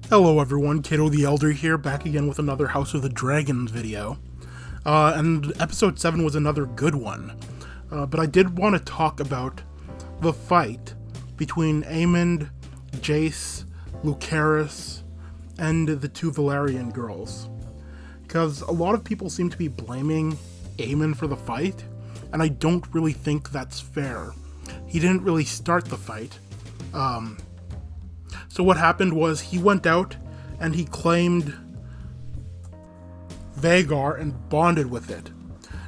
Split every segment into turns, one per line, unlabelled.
Hello everyone, Cato the Elder here, back again with another House of the Dragons video. And episode 7 was another good one. But I did want to talk about the fight between Aemond, Jace, Lucerys, and the two Valyrian girls. Because a lot of people seem to be blaming Aemon for the fight, and I don't really think that's fair. He didn't really start the fight. So what happened was he went out and he claimed Vhagar and bonded with it.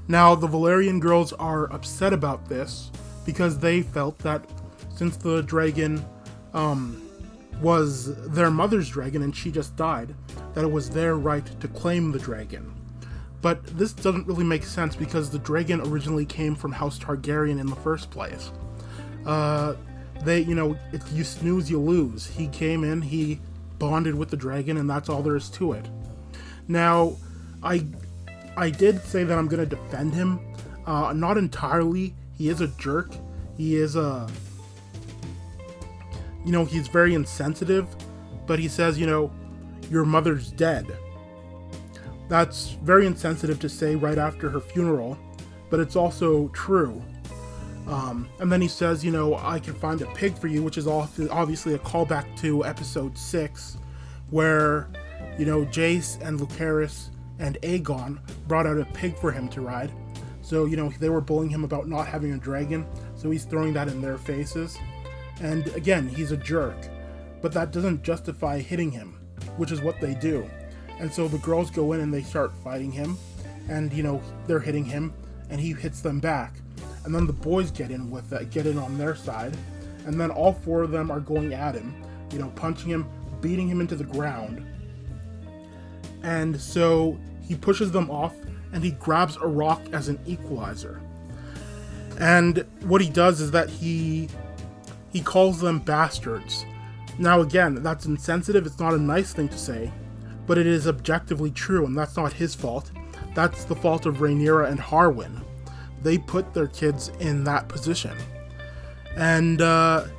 Now, the Valyrian girls are upset about this because they felt that since the dragon was their mother's dragon and she just died, that it was their right to claim the dragon. But this doesn't really make sense because the dragon originally came from House Targaryen in the first place. If you snooze, you lose. He came in, he bonded with the dragon, and that's all there is to it. Now, I did say that I'm going to defend him. Not entirely. He is a jerk. He is he's very insensitive, but he says, your mother's dead. That's very insensitive to say right after her funeral, but it's also true. And then he says, I can find a pig for you, which is obviously a callback to episode 6, where, Jace and Lucerys and Aegon brought out a pig for him to ride. So, they were bullying him about not having a dragon, so he's throwing that in their faces. And again, he's a jerk, but that doesn't justify hitting him, which is what they do. And so the girls go in and they start fighting him, and, they're hitting him, and he hits them back. And then the boys get in on their side, and then all four of them are going at him, punching him, beating him into the ground. And so he pushes them off, and he grabs a rock as an equalizer. And what he does is that he calls them bastards. Now again, that's insensitive, it's not a nice thing to say, but it is objectively true, and that's not his fault. That's the fault of Rhaenyra and Harwin. They put their kids in that position. And which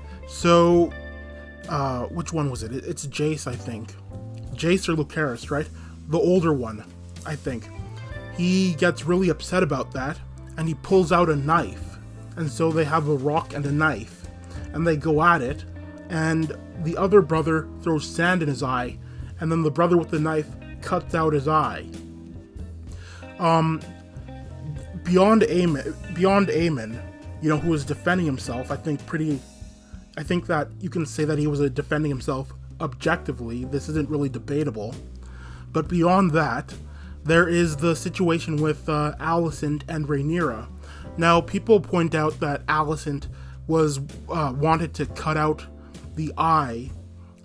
one was it? It's Jace, I think. Jace or Lucerys, right? The older one, I think. He gets really upset about that, and he pulls out a knife. And so they have a rock and a knife, and they go at it, and the other brother throws sand in his eye, and then the brother with the knife cuts out his eye. Beyond Aemon, who was defending himself, I think that you can say that he was defending himself objectively. This isn't really debatable. But beyond that, there is the situation with Alicent and Rhaenyra. Now, people point out that Alicent was wanted to cut out the eye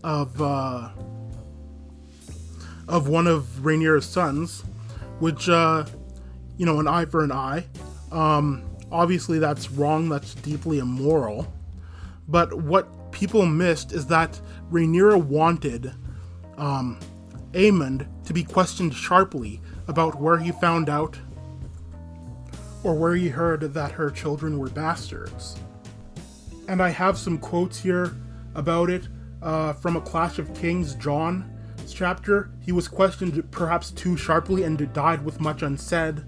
of one of Rhaenyra's sons, which an eye for an eye. Obviously that's wrong, that's deeply immoral. But what people missed is that Rhaenyra wanted Aemond to be questioned sharply about where he found out or where he heard that her children were bastards. And I have some quotes here about it from A Clash of Kings, Jon's chapter. He was questioned perhaps too sharply and died with much unsaid.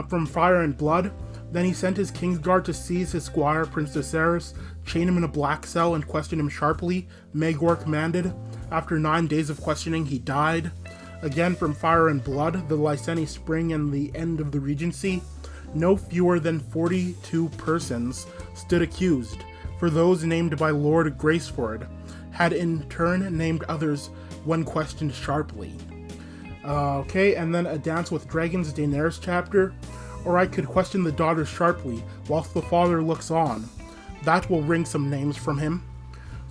From Fire and Blood, then he sent his Kingsguard to seize his squire, Prince Viserys, chain him in a black cell, and question him sharply. Maegor commanded. After 9 days of questioning, he died. Again, from Fire and Blood, the Lyseni Spring and the end of the Regency, no fewer than 42 persons stood accused, for those named by Lord Graceford had in turn named others when questioned sharply. And then A Dance with Dragons, Daenerys chapter. Or I could question the daughter sharply, whilst the father looks on. That will wring some names from him.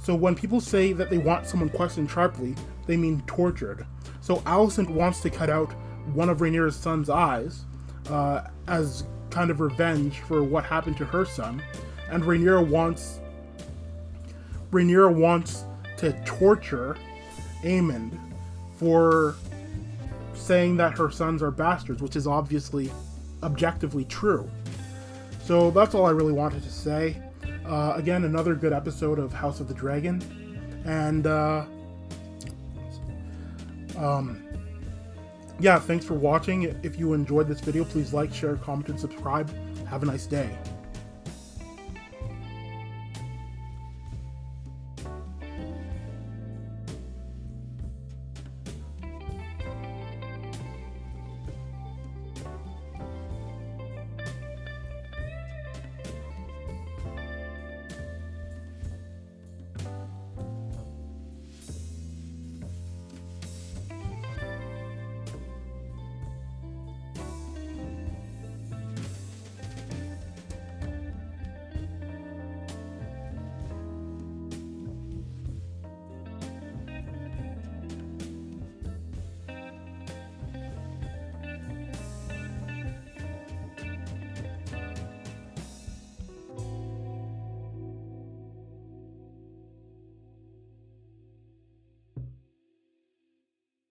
So when people say that they want someone questioned sharply, they mean tortured. So Alicent wants to cut out one of Rhaenyra's son's eyes, as kind of revenge for what happened to her son. And Rhaenyra wants to torture Aemond for saying that her sons are bastards, which is obviously objectively true. So that's all I really wanted to say. Again, another good episode of House of the Dragon, and Yeah, thanks for watching. If you enjoyed this video, please like, share, comment, and subscribe. Have a nice day.